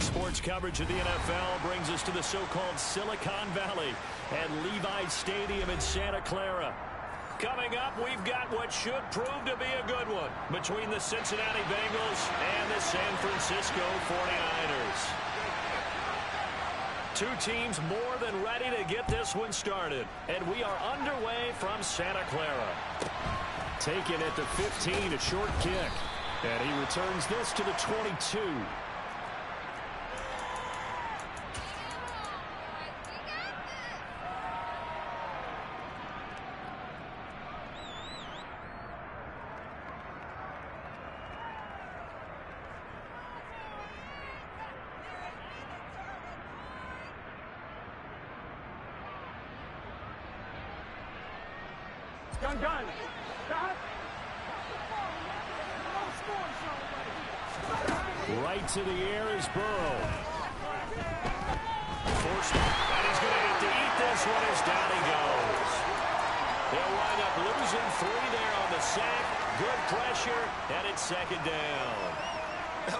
Sports coverage of the NFL brings us to the so-called Silicon Valley at Levi's Stadium in Santa Clara. Coming up, we've got what should prove to be a good one between the Cincinnati Bengals and the San Francisco 49ers. Two teams more than ready to get this one started, and we are underway from Santa Clara. Taken at the 15, a short kick, and he returns this to the 22. Gun. Right to the air is Burrow. Forced, and he's going to get to eat this one as down he goes. They'll wind up losing 3 there on the sack. Good pressure, and it's second down.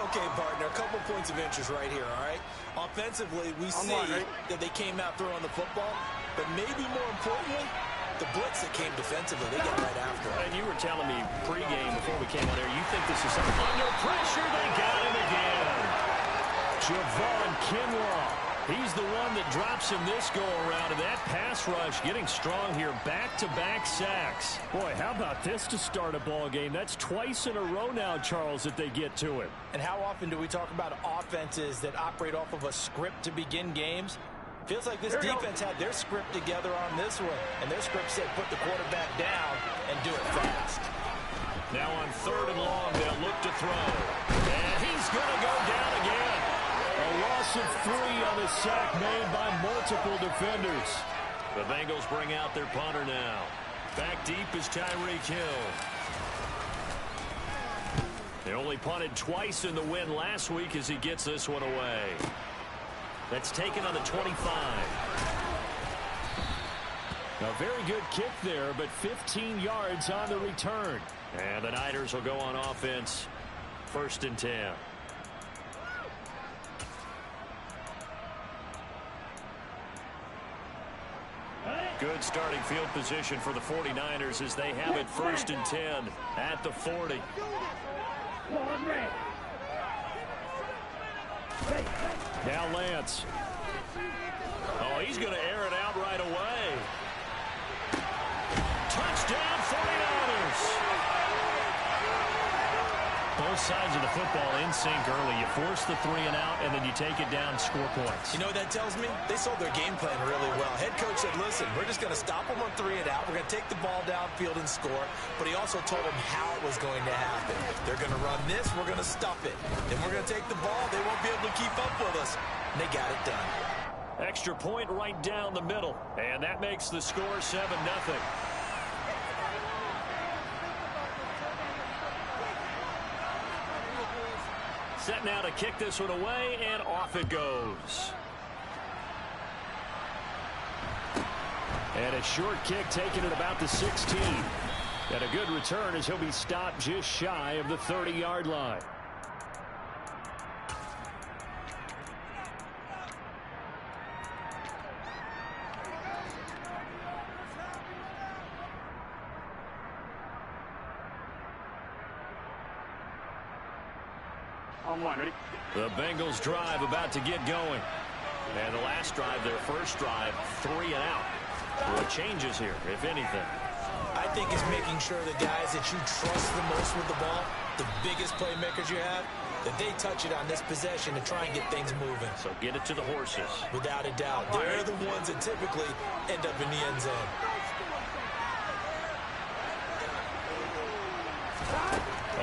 Okay, partner, a couple points of interest right here, all right? Offensively, we see that they came out throwing the football, but maybe more importantly, the blitz that came defensively, they got right after it. And you were telling me pregame before we came on there, you think this is something under pressure. They got him again. Javon Kinlaw. He's the one that drops him this go-around, and that pass rush getting strong here. Back-to-back sacks. Boy, how about this to start a ball game? That's twice in a row now, Charles, that they get to it. And how often do we talk about offenses that operate off of a script to begin games? Feels like this defense had their script together on this one, and their script said put the quarterback down and do it fast. Now on 3rd and long, they'll look to throw. And he's going to go down again. A loss of 3 on the sack made by multiple defenders. The Bengals bring out their punter now. Back deep is Tyreek Hill. They only punted twice in the win last week as he gets this one away. That's taken on the 25. A very good kick there, but 15 yards on the return. And the Niners will go on offense. 1st and 10. Good starting field position for the 49ers as they have it 1st and 10 at the 40. Now Lance. Oh, he's going to air it out right away. Touchdown 49ers. Both sides of the football in sync early. You force the 3 and out, and then you take it down, score points. You know what that tells me? They sold their game plan really well. Head coach said, listen, we're just going to stop them on 3 and out. We're going to take the ball downfield and score. But he also told them how it was going to happen. They're going to run this. We're going to stuff it. Then we're going to take the ball. They won't be able to keep up with us. And they got it done. Extra point right down the middle. And that makes the score 7-0. Set now to kick this one away, and off it goes. And a short kick taken at about the 16. And a good return as he'll be stopped just shy of the 30-yard line. Ready? The Bengals drive about to get going. And the last drive, their first drive, 3 and out. What changes here, if anything? I think it's making sure the guys that you trust the most with the ball, the biggest playmakers you have, that they touch it on this possession to try and get things moving. So get it to the horses. Without a doubt. They're the ones that typically end up in the end zone.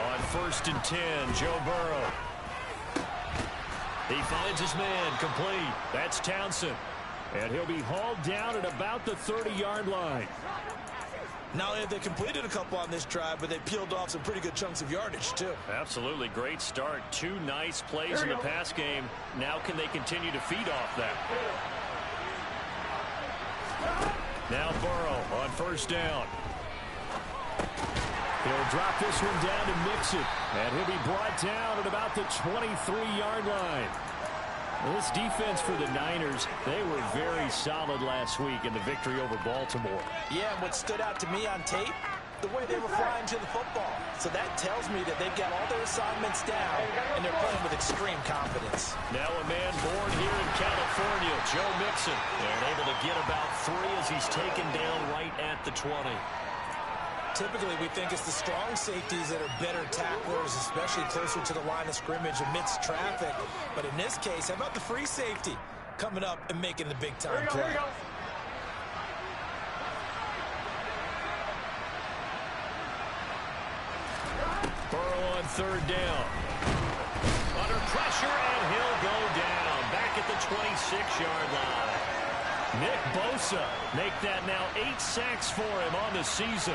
On 1st and 10, Joe Burrow. He finds his man complete. That's Townsend. And he'll be hauled down at about the 30-yard line. Not only have they completed a couple on this drive, but they peeled off some pretty good chunks of yardage, too. Absolutely. Great start. 2 nice plays in the pass game. Now can they continue to feed off that? Now Burrow on 1st down. He'll drop this one down to mix it. And he'll be brought down at about the 23-yard line. Well, this defense for the Niners, they were very solid last week in the victory over Baltimore. Yeah, and what stood out to me on tape, the way they were flying to the football. So that tells me that they've got all their assignments down, and they're playing with extreme confidence. Now a man born here in California, Joe Mixon, and able to get about 3 as he's taken down right at the 20. Typically, we think it's the strong safeties that are better tacklers, especially closer to the line of scrimmage amidst traffic. But in this case, how about the free safety coming up and making the big-time play? Burrow on 3rd down. Under pressure, and he'll go down. Back at the 26-yard line. Nick Bosa make that now 8 sacks for him on the season.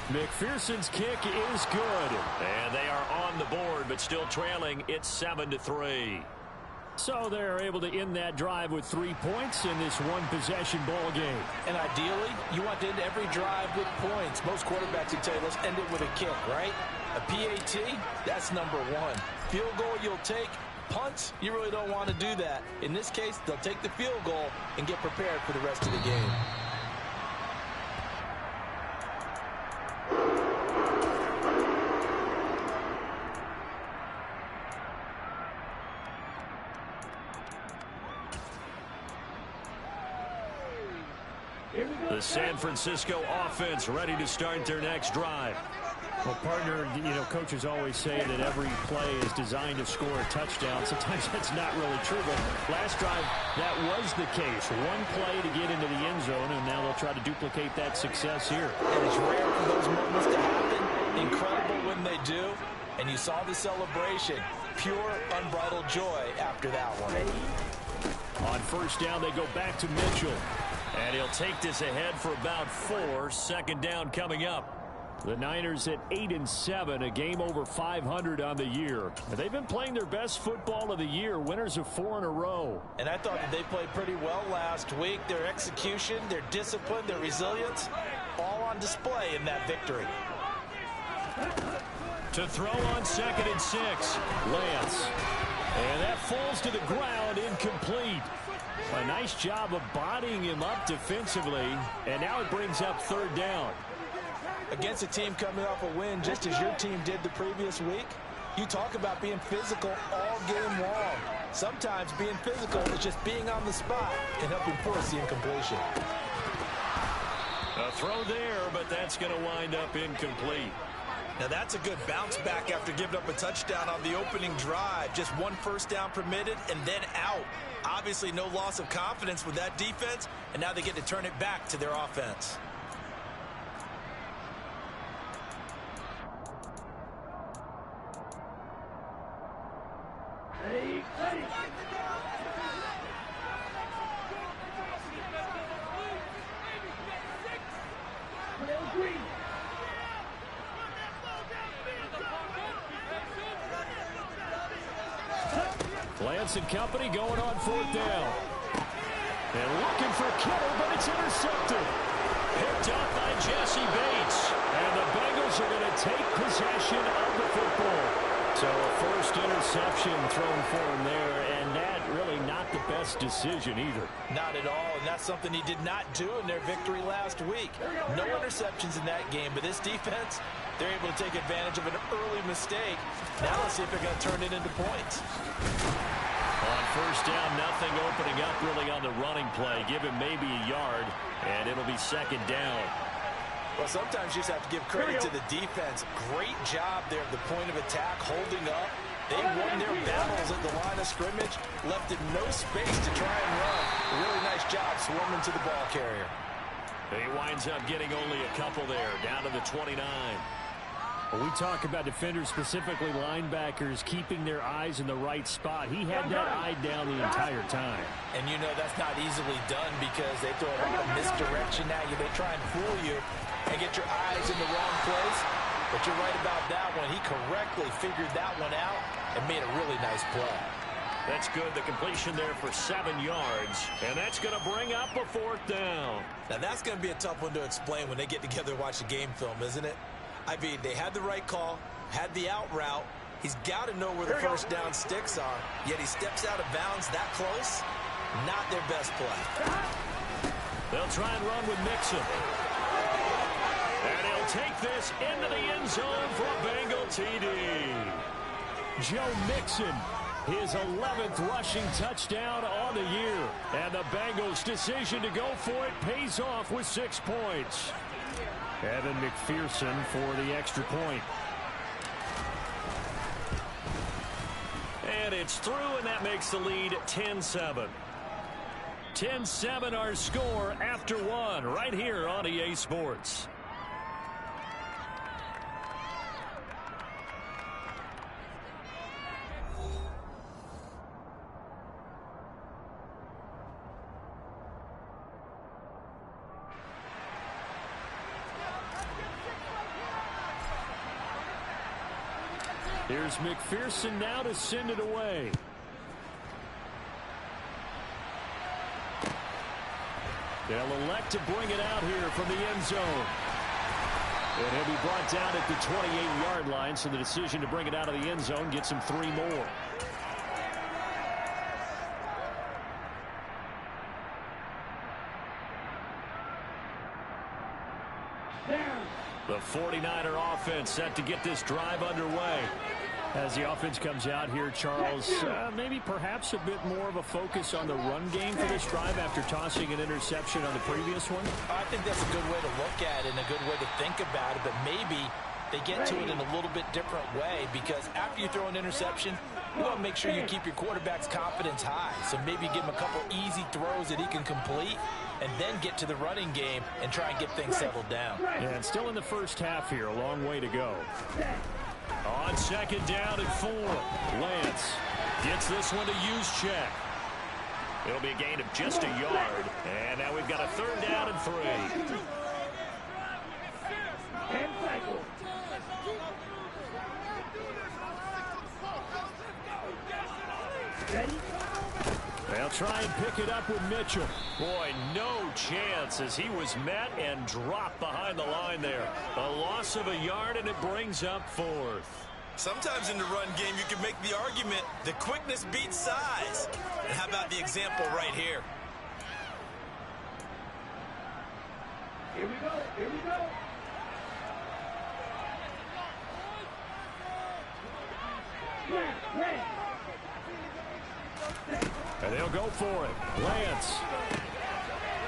McPherson's kick is good. And they are on the board, but still trailing. It's 7-3. So they're able to end that drive with 3 points in this one-possession ball game. And ideally, you want to end every drive with points. Most quarterbacks would tell you, let's end it with a kick, right? A PAT, that's number 1. Field goal you'll take. Punts, you really don't want to do that. In this case, they'll take the field goal and get prepared for the rest of the game. The San Francisco offense ready to start their next drive. Well, partner, coaches always say that every play is designed to score a touchdown. Sometimes that's not really true, but last drive, that was the case. One play to get into the end zone, and now they'll try to duplicate that success here. And it's rare for those moments to happen. Incredible when they do. And you saw the celebration. Pure, unbridled joy after that one. On 1st down, they go back to Mitchell. And he'll take this ahead for about 4. 2nd down coming up. The Niners at 8-7, a game over 500 on the year. They've been playing their best football of the year, winners of 4 in a row. And I thought that they played pretty well last week. Their execution, their discipline, their resilience, all on display in that victory. To throw on 2nd and 6. Lance. And that falls to the ground, incomplete. A nice job of bodying him up defensively, and now it brings up 3rd down. Against a team coming off a win just as your team did the previous week, you talk about being physical all game long. Sometimes being physical is just being on the spot and helping force the incompletion. A throw there, but that's going to wind up incomplete. Now that's a good bounce back after giving up a touchdown on the opening drive. Just 1 first down permitted and then out. Obviously no loss of confidence with that defense, and now they get to turn it back to their offense. Lance and company going on 4th down. And looking for Kittle, but it's intercepted. Picked up by Jesse Bates. And the Bengals are going to take possession of the football. So a 1st interception thrown for him there, and that really not the best decision either. Not at all, and that's something he did not do in their victory last week. No interceptions in that game, but this defense, they're able to take advantage of an early mistake. Now let's see if they're going to turn it into points. On 1st down, nothing opening up really on the running play. Give him maybe a yard, and it'll be 2nd down. Well, sometimes you just have to give credit to the defense. Great job there at the point of attack, holding up. They won their battles at the line of scrimmage, left it no space to try and run. A really nice job swarming to the ball carrier. He winds up getting only a couple there, down to the 29. When we talk about defenders, specifically linebackers, keeping their eyes in the right spot, he had that eye down the entire time. And you know that's not easily done because they throw a lot of misdirection at you. They try and fool you and get your eyes in the wrong place. But you're right about that one. He correctly figured that one out and made a really nice play. That's good. The completion there for 7 yards. And that's going to bring up a 4th down. Now that's going to be a tough one to explain when they get together and watch the game film, isn't it? I mean, they had the right call, had the out route. He's got to know where the first down sticks are, yet he steps out of bounds that close. Not their best play. They'll try and run with Mixon. And he'll take this into the end zone for a Bengal TD. Joe Mixon, his 11th rushing touchdown on the year. And the Bengals' decision to go for it pays off with 6 points. Evan McPherson for the extra point. And it's through, and that makes the lead 10-7. 10-7 our score after one right here on EA Sports. Here's McPherson now to send it away. They'll elect to bring it out here from the end zone. And he'll be brought down at the 28-yard line, so the decision to bring it out of the end zone gets him 3 more. The 49er offense set to get this drive underway. As the offense comes out here, Charles, maybe perhaps a bit more of a focus on the run game for this drive after tossing an interception on the previous one? I think that's a good way to look at it and a good way to think about it, but maybe they get to it in a little bit different way, because after you throw an interception, you want to make sure you keep your quarterback's confidence high. So maybe give him a couple easy throws that he can complete and then get to the running game and try and get things settled down. Yeah, and still in the first half here, a long way to go. On second down and 4, Lance gets this one to use check. It'll be a gain of just a yard. And now we've got a 3rd down and 3. They'll try and pick it up with Mitchell. Boy, no chance as he was met and dropped behind the line there. A loss of a yard, and it brings up 4th. Sometimes in the run game, you can make the argument the quickness beats size. And how about the example right here? Here we go. Here we go. And they'll go for it. Lance.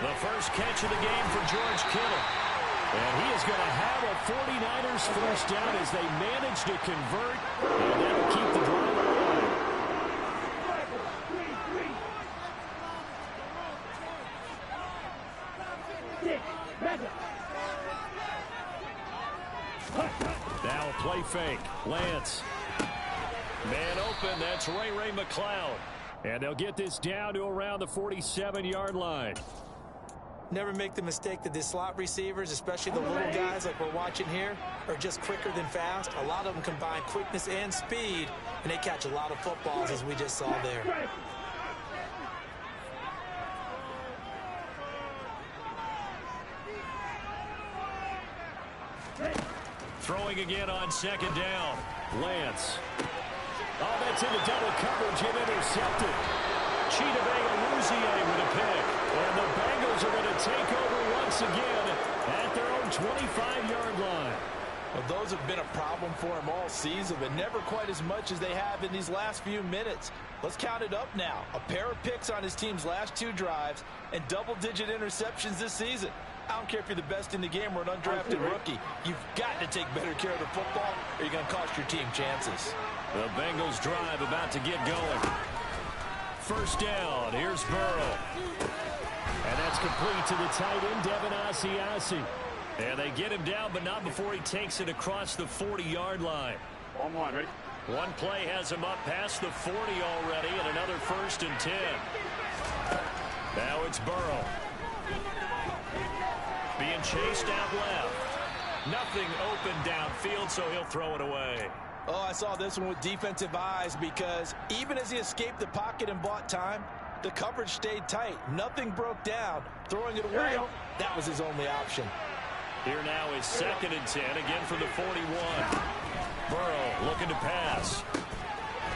The first catch of the game for George Kittle. And he is going to have a 49ers first down as they manage to convert. And that'll keep the drive alive. Now a play fake. Lance. Man open. That's Ray McCloud. And they'll get this down to around the 47-yard line. Never make the mistake that the slot receivers, especially the little guys like we're watching here, are just quicker than fast. A lot of them combine quickness and speed, and they catch a lot of footballs, as we just saw there. Throwing again on second down. Lance. Oh, that's into double coverage and intercepted. Chidobe with a pick. And the Bengals are going to take over once again at their own 25-yard line. Well, those have been a problem for him all season, but never quite as much as they have in these last few minutes. Let's count it up now. A pair of picks on his team's last 2 drives and double-digit interceptions this season. I don't care if you're the best in the game or an undrafted rookie. You've got to take better care of the football or you're going to cost your team chances. The Bengals drive about to get going. First down. Here's Burrow. And that's complete to the tight end, Devin Asiasi. And they get him down, but not before he takes it across the 40-yard line. On one, ready? One play has him up past the 40 already, and another 1st and 10. Now it's Burrow. Being chased out left. Nothing open downfield, so he'll throw it away. Oh, I saw this one with defensive eyes, because even as he escaped the pocket and bought time, the coverage stayed tight. Nothing broke down. Throwing it away, that was his only option. Here now is 2nd and 10, again from the 41. Burrow looking to pass.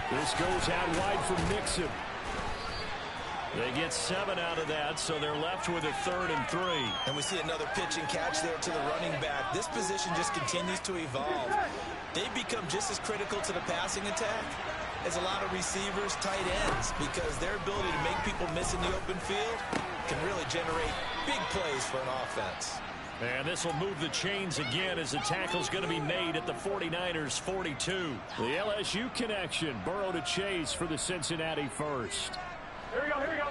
This goes out wide for Mixon. They get 7 out of that, so they're left with a 3rd and 3. And we see another pitch and catch there to the running back. This position just continues to evolve. They've become just as critical to the passing attack as a lot of receivers, tight ends, because their ability to make people miss in the open field can really generate big plays for an offense. And this will move the chains again as the tackle's going to be made at the 49ers 42. The LSU connection. Burrow to Chase for the Cincinnati first. Here we go, here we go.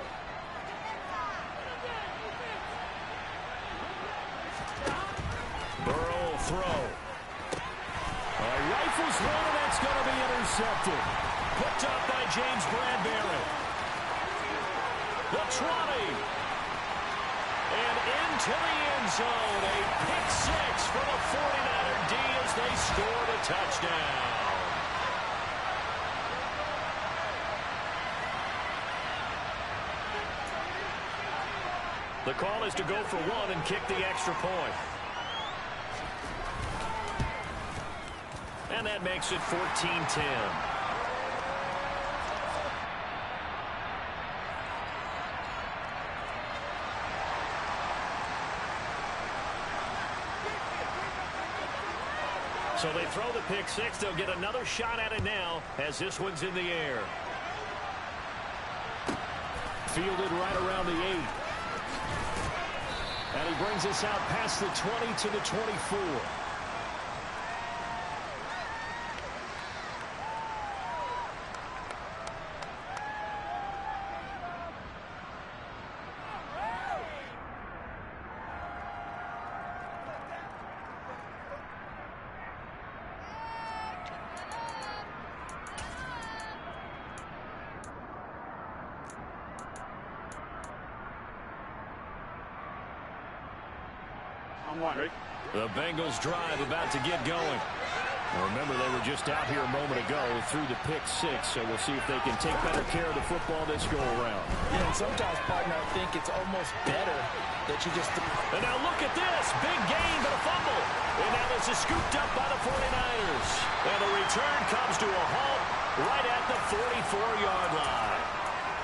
Burrow will throw. Rifles one, and that's going to be intercepted. Picked up by James Bradbury. The 20. And into the end zone. A pick 6 for the 49er D as they score the touchdown. The call is to go for 1 and kick the extra point. And that makes it 14-10. So they throw the pick 6. They'll get another shot at it now as this one's in the air. Fielded right around the 8. And he brings us out past the 20 to the 24. The Bengals drive about to get going. Remember, they were just out here a moment ago through the pick 6, so we'll see if they can take better care of the football this go-around. Yeah, and sometimes, partner, I think it's almost better that you just... And now look at this. Big gain, but a fumble. And now this is scooped up by the 49ers. And the return comes to a halt right at the 44-yard line.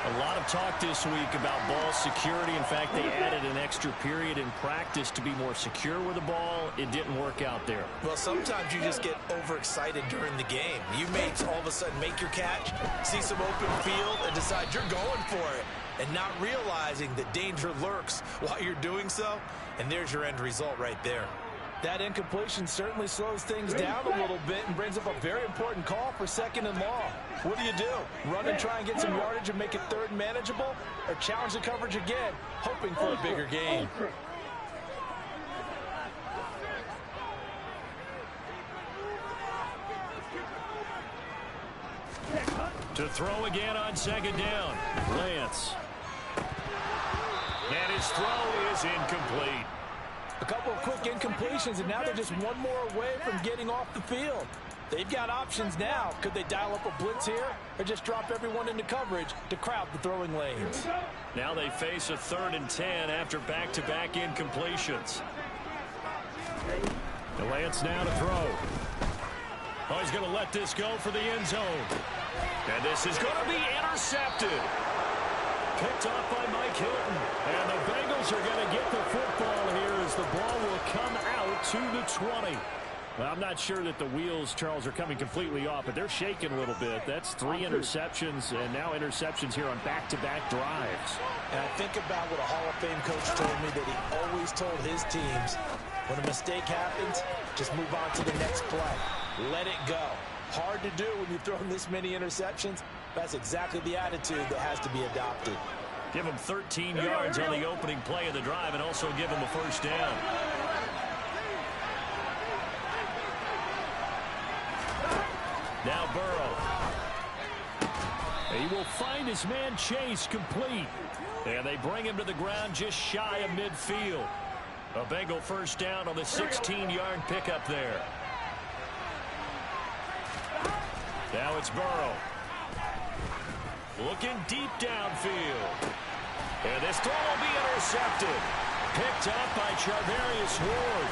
A lot of talk this week about ball security. In fact, they added an extra period in practice to be more secure with the ball. It didn't work out there. Well, sometimes you just get overexcited during the game. You may all of a sudden make your catch, see some open field, and decide you're going for it, and not realizing that danger lurks while you're doing so. And there's your end result right there. That incompletion certainly slows things down a little bit and brings up a very important call for 2nd and long. What do? Run and try and get some yardage and make it 3rd and manageable, or challenge the coverage again, hoping for a bigger gain? To throw again on 2nd down. Lance. And his throw is incomplete. A couple of quick incompletions, and now they're just one more away from getting off the field. They've got options now. Could they dial up a blitz here or just drop everyone into coverage to crowd the throwing lanes? Now they face a 3rd and 10 after back-to-back incompletions. Lance now to throw. Oh, he's going to let this go for the end zone. And this is going to be intercepted. Picked off by Mike Hilton. And the Bengals are going to get the football here as the ball will come out to the 20. Well, I'm not sure that the wheels, Charles, are coming completely off, but they're shaking a little bit. That's 3 interceptions, and now interceptions here on back-to-back drives. And I think about what a Hall of Fame coach told me, that he always told his teams, when a mistake happens, just move on to the next play. Let it go. Hard to do when you throw this many interceptions. That's exactly the attitude that has to be adopted. Give him 13 yards on the opening play of the drive and also give him a first down. Now Burrow. He will find his man Chase complete. And they bring him to the ground just shy of midfield. A Bengal first down on the 16-yard pickup there. Now it's Burrow. Looking deep downfield. And this throw will be intercepted. Picked up by Charvarius Ward.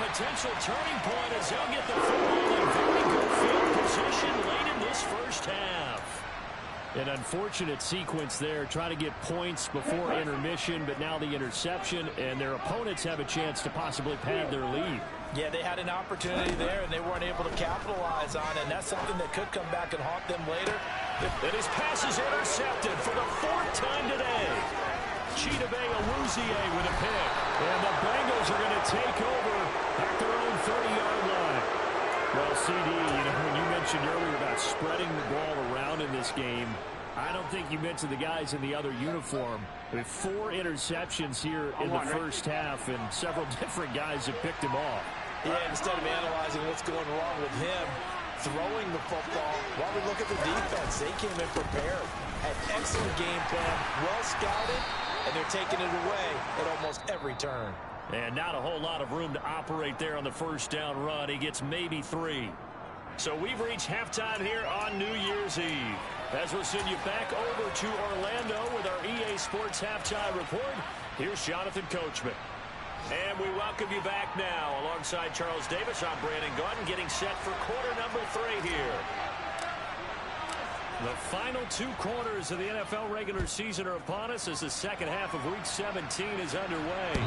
potential turning point as they'll get the football in very good field position late in this first half. An unfortunate sequence there, trying to get points before intermission, but now the interception, and their opponents have a chance to possibly pad their lead. Yeah, they had an opportunity there, and they weren't able to capitalize on it, and that's something that could come back and haunt them later. And his pass is intercepted for the 4th time today. Chidobe Awuzie with a pick. And the Bengals are going to take over at their own 30-yard line. Well, CD, when you mentioned earlier about spreading the ball around in this game, I don't think you mentioned the guys in the other uniform. With 4 interceptions here in the first half, and several different guys have picked him off. Yeah, instead of analyzing what's going wrong with him throwing the football, while we look at the defense, they came in prepared. Had excellent game plan, well scouted, and they're taking it away at almost every turn. And not a whole lot of room to operate there on the first down run. He gets maybe 3. So we've reached halftime here on New Year's Eve. As we'll send you back over to Orlando with our EA Sports Halftime Report, here's Jonathan Coachman. And we welcome you back now. Alongside Charles Davis, I'm Brandon Gaudin, getting set for quarter number 3 here. The final 2 quarters of the NFL regular season are upon us as the second half of Week 17 is underway.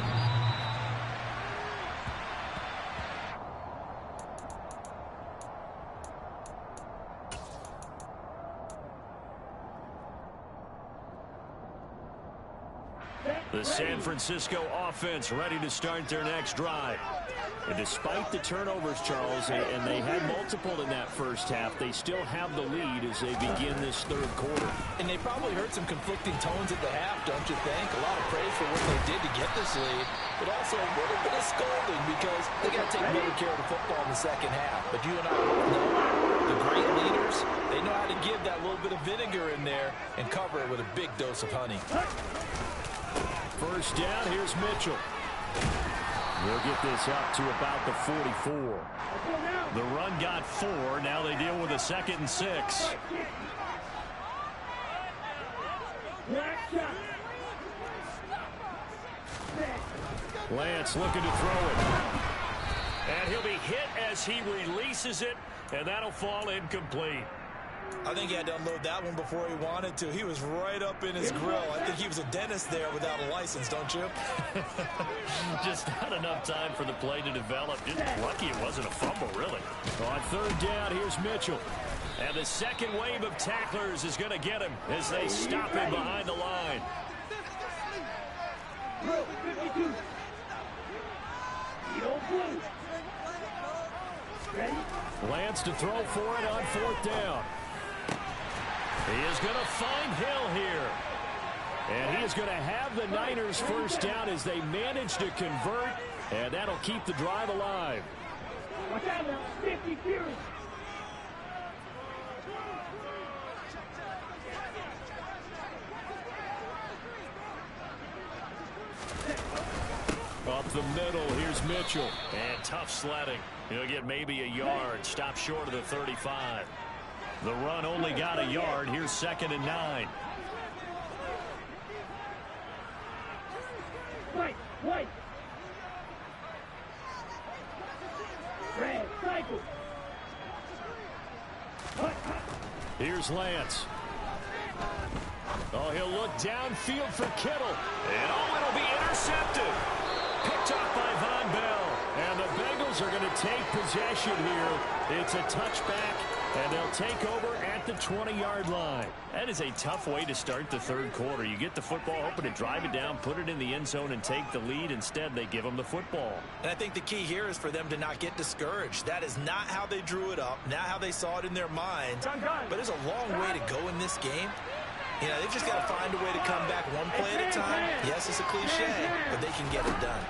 The San Francisco offense ready to start their next drive. And despite the turnovers, Charles, and they had multiple in that first half, they still have the lead as they begin this third quarter. And they probably heard some conflicting tones at the half, don't you think? A lot of praise for what they did to get this lead, but also a little bit of scolding because they got to take better care of the football in the second half. But you and I both know the great leaders, they know how to give that little bit of vinegar in there and cover it with a big dose of honey. First down, here's Mitchell. We'll get this up to about the 44. The run got 4. Now they deal with a 2nd and 6. Lance looking to throw it. And he'll be hit as he releases it, and that'll fall incomplete. I think he had to unload that one before he wanted to. He was right up in his grill. I think he was a dentist there without a license, don't you? Just not enough time for the play to develop. Just lucky it wasn't a fumble, really. On third down, here's Mitchell. And the second wave of tacklers is going to get him as they stop him behind the line. Lance to throw for it on fourth down. He is going to find Hill here. And he is going to have the Niners first down as they manage to convert, and that'll keep the drive alive. Watch out now, 50 Fury. Up the middle, here's Mitchell. And tough sledding. He'll get maybe a yard. Stop short of the 35. The run only got a yard. Here's 2nd and 9. White. Red, cycle. Here's Lance. Oh, he'll look downfield for Kittle. And it'll be intercepted. Picked off by Von Bell. And the Bengals are going to take possession here. It's a touchback, and they'll take over at the 20-yard line. That is a tough way to start the third quarter. You get the football, hoping to drive it down, put it in the end zone, and take the lead. Instead, they give them the football. And I think the key here is for them to not get discouraged. That is not how they drew it up, not how they saw it in their minds. But there's a long way to go in this game. You know, they've just got to find a way to come back one play at a time. Yes, it's a cliche, but they can get it done.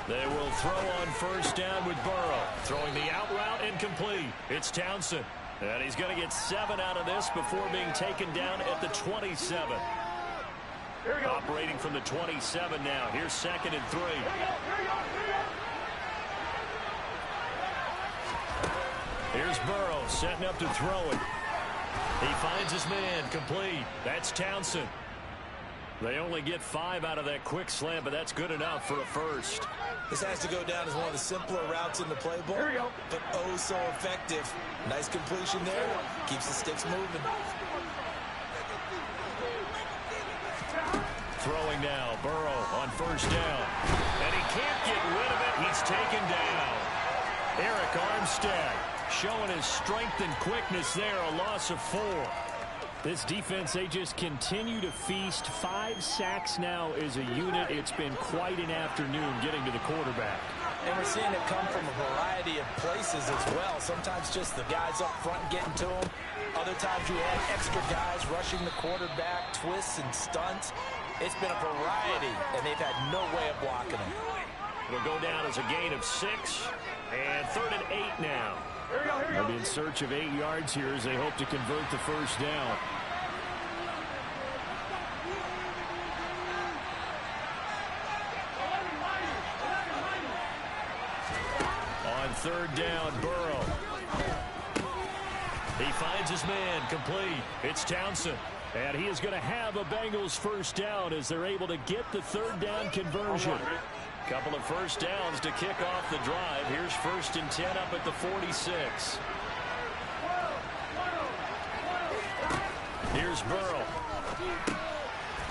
They will throw on first down with Burrow. Throwing the out route incomplete. It's Townsend. And he's going to get 7 out of this before being taken down at the 27. Operating from the 27 now. Here's 2nd and 3. Here's Burrow setting up to throw it. He finds his man complete. That's Townsend. They only get 5 out of that quick slant, but that's good enough for a first. This has to go down as one of the simpler routes in the playbook, but oh so effective. Nice completion there. Keeps the sticks moving. Throwing now, Burrow on first down. And he can't get rid of it. He's taken down. Eric Armstead showing his strength and quickness there, a loss of 4. This defense, they just continue to feast. 5 sacks now as a unit. It's been quite an afternoon getting to the quarterback. And we're seeing it come from a variety of places as well. Sometimes just the guys up front getting to him. Other times you add extra guys rushing the quarterback, twists and stunts. It's been a variety, and they've had no way of blocking him. It'll go down as a gain of 6. And 3rd and 8 now. They'll be in search of 8 yards here as they hope to convert the first down. On 3rd down, Burrow. He finds his man, complete. It's Townsend. And he is going to have a Bengals first down as they're able to get the 3rd down conversion. Couple of first downs to kick off the drive. Here's 1st and 10 up at the 46. Here's Burrow.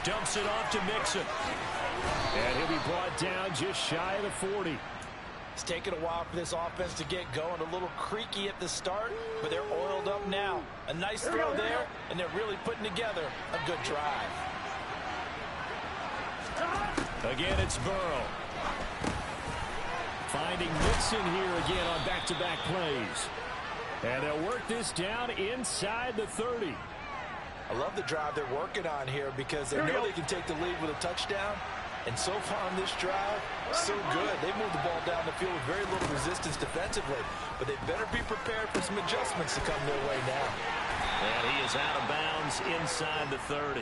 Dumps it off to Mixon. And he'll be brought down just shy of the 40. It's taken a while for this offense to get going. A little creaky at the start, but they're oiled up now. A nice throw there, and they're really putting together a good drive. Again, it's Burrow. Finding Mixon here again on back-to-back plays. And they'll work this down inside the 30. I love the drive they're working on here because they know they can take the lead with a touchdown. And so far on this drive, so good. They moved the ball down the field with very little resistance defensively. But they better be prepared for some adjustments to come their way now. And he is out of bounds inside the 30.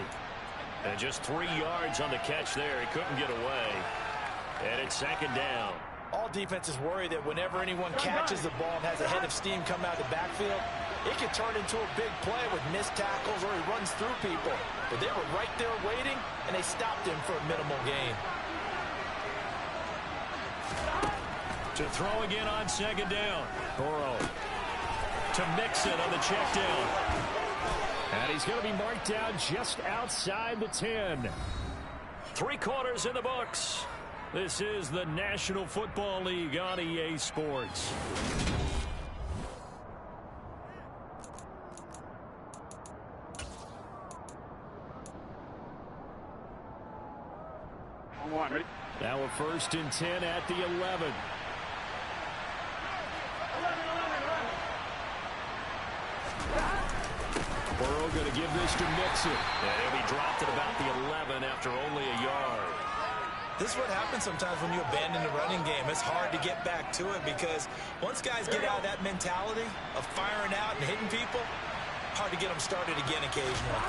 And just 3 yards on the catch there. He couldn't get away. And it's 2nd down. All defenses worry that whenever anyone catches the ball and has a head of steam come out of the backfield, it can turn into a big play with missed tackles or he runs through people. But they were right there waiting, and they stopped him for a minimal gain. To throw again on 2nd down. Burrow to Mixon on the check down. And he's going to be marked down just outside the 10. 3 quarters in the books. This is the National Football League on EA Sports. Now a 1st and 10 at the 11. Burrow going to give this to Mixon. And he'll be dropped at about the 11 after only a yard. This is what happens sometimes when you abandon the running game. It's hard to get back to it because once guys get out of that mentality of firing out and hitting people, hard to get them started again occasionally.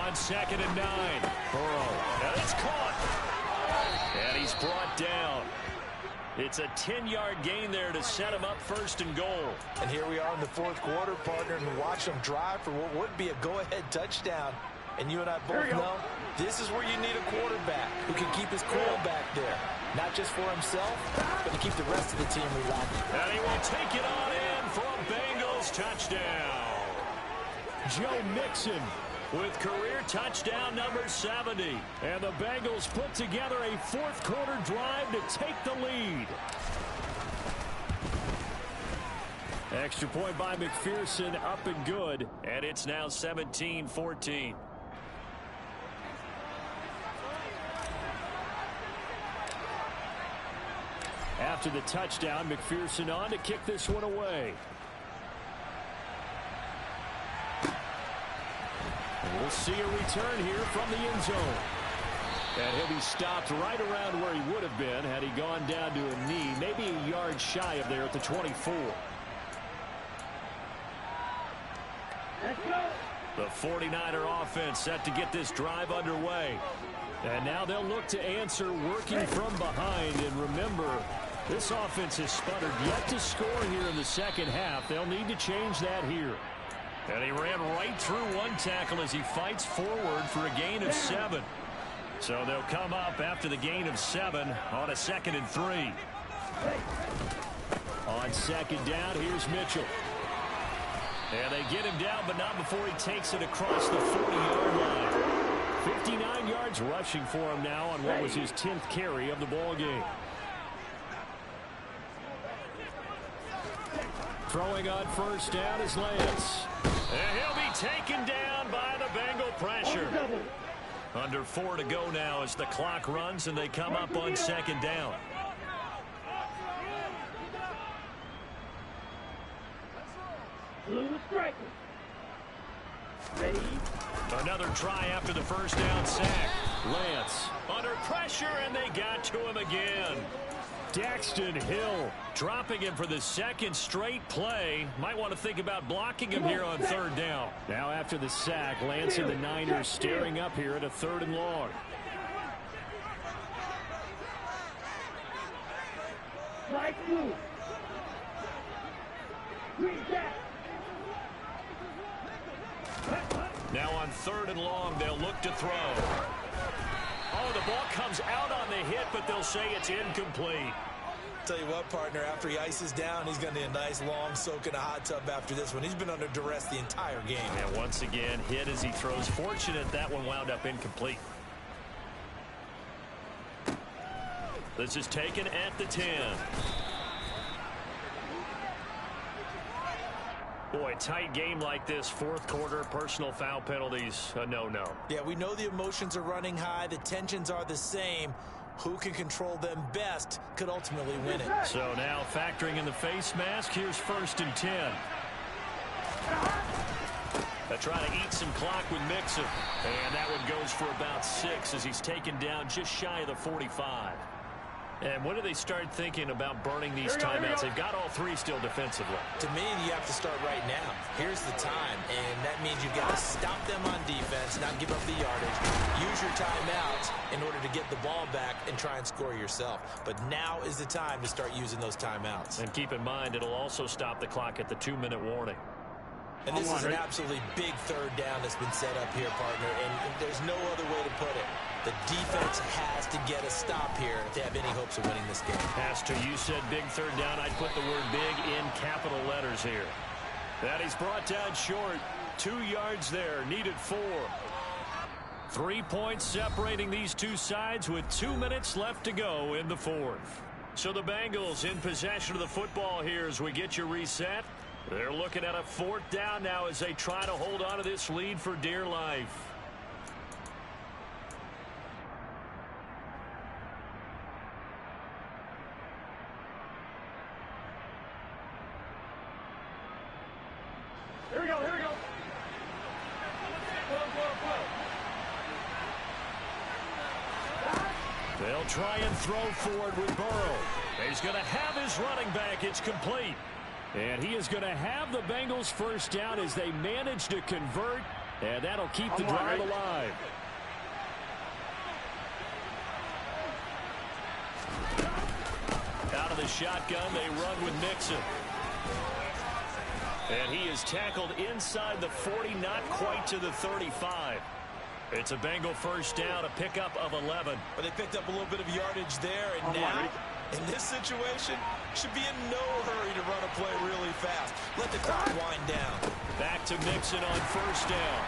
On 2nd and 9, Burrow. And it's caught. And he's brought down. It's a 10-yard gain there to set him up 1st and goal. And here we are in the 4th quarter, partner, and watch them drive for what would be a go-ahead touchdown. And you and I both know this is where you need a quarterback who can keep his cool back there. Not just for himself, but to keep the rest of the team relaxed. And he will take it on in for a Bengals touchdown. Joe Mixon with career touchdown number 70. And the Bengals put together a 4th quarter drive to take the lead. Extra point by McPherson, up and good. And it's now 17-14. After the touchdown, McPherson on to kick this one away. And we'll see a return here from the end zone. And he'll be stopped right around where he would have been had he gone down to a knee, maybe a yard shy of there at the 24. The 49er offense set to get this drive underway. And now they'll look to answer working from behind. And remember, this offense has sputtered yet to score here in the second half. They'll need to change that here. And he ran right through one tackle as he fights forward for a gain of 7. So they'll come up after the gain of 7 on a 2nd and 3. On 2nd down, here's Mitchell. And they get him down, but not before he takes it across the 40-yard line. 59 yards rushing for him now on what was his 10th carry of the ball game. Throwing on 1st down is Lance. And he'll be taken down by the Bengal pressure. Under 4 to go now as the clock runs and they come up on 2nd down. Blue striker. Ready. Another try after the 1st down sack. Lance under pressure, and they got to him again. Daxton Hill dropping him for the 2nd straight play. Might want to think about blocking him here on 3rd down. Now after the sack, Lance and the Niners staring up here at a 3rd and long. Light blue. Green jack. Now on 3rd and long, they'll look to throw. Oh, the ball comes out on the hit, but they'll say it's incomplete. Tell you what, partner, after he ices down, he's going to need a nice long soak in a hot tub after this one. He's been under duress the entire game. And once again, hit as he throws. Fortunate that one wound up incomplete. This is taken at the 10. Boy, tight game like this, 4th quarter, personal foul penalties, a no-no. Yeah, we know the emotions are running high. The tensions are the same. Who can control them best could ultimately win it. So now factoring in the face mask, here's 1st and 10. They try to eat some clock with Mixon. And that one goes for about 6 as he's taken down just shy of the 45. And when do they start thinking about burning these timeouts? They've got all 3 still defensively. To me, you have to start right now. Here's the time, and that means you've got to stop them on defense, not give up the yardage. Use your timeouts in order to get the ball back and try and score yourself. But now is the time to start using those timeouts. And keep in mind, it'll also stop the clock at the 2-minute warning. And this is an absolutely big 3rd down that's been set up here, partner, and there's no other way to put it. The defense has to get a stop here if they have any hopes of winning this game. Pastor, you said big 3rd down. I'd put the word big in capital letters here. That he's brought down short. 2 yards there. Needed 4. 3 points separating these two sides with 2 minutes left to go in the 4th. So the Bengals in possession of the football here as we get you reset. They're looking at a 4th down now as they try to hold on to this lead for dear life. Here we go, here we go. They'll try and throw forward with Burrow. He's going to have his running back. It's complete. And he is going to have the Bengals 1st down as they manage to convert. And that'll keep the drive alive. Out of the shotgun, they run with Mixon. And he is tackled inside the 40, not quite to the 35. It's a Bengal 1st down, a pickup of 11. But they picked up a little bit of yardage there, and now, in this situation, should be in no hurry to run a play really fast. Let the clock wind down. Back to Mixon on 1st down.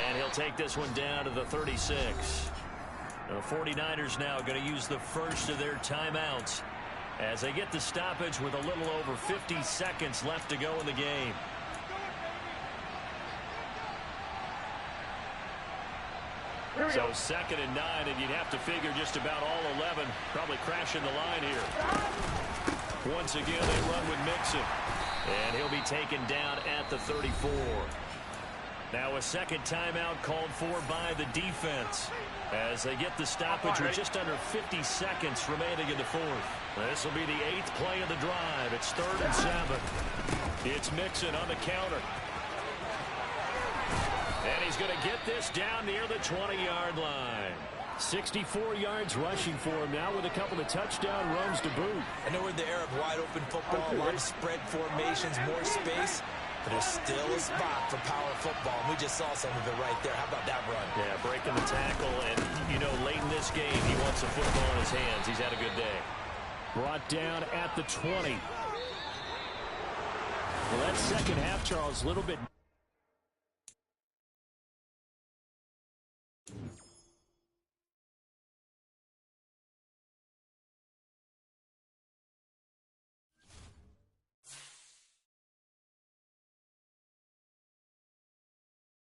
And he'll take this one down to the 36. The 49ers now going to use the 1st of their timeouts as they get the stoppage with a little over 50 seconds left to go in the game. So 2nd and 9, and you'd have to figure just about all 11 probably crashing the line here. Once again, they run with Mixon. And he'll be taken down at the 34. Now a 2nd timeout called for by the defense as they get the stoppage with just under 50 seconds remaining in the 4th. This will be the 8th play of the drive. It's 3rd and 7. It's Mixon on the counter. And he's going to get this down near the 20-yard line. 64 yards rushing for him now with a couple of touchdown runs to boot. I know we're in the era of wide-open football, a lot of spread formations, more space. But there's still a spot for power football. We just saw some of it right there. How about that run? Yeah, breaking the tackle, and, you know, late in this game, he wants the football in his hands. He's had a good day. Brought down at the 20. Well, that second half, Charles, a little bit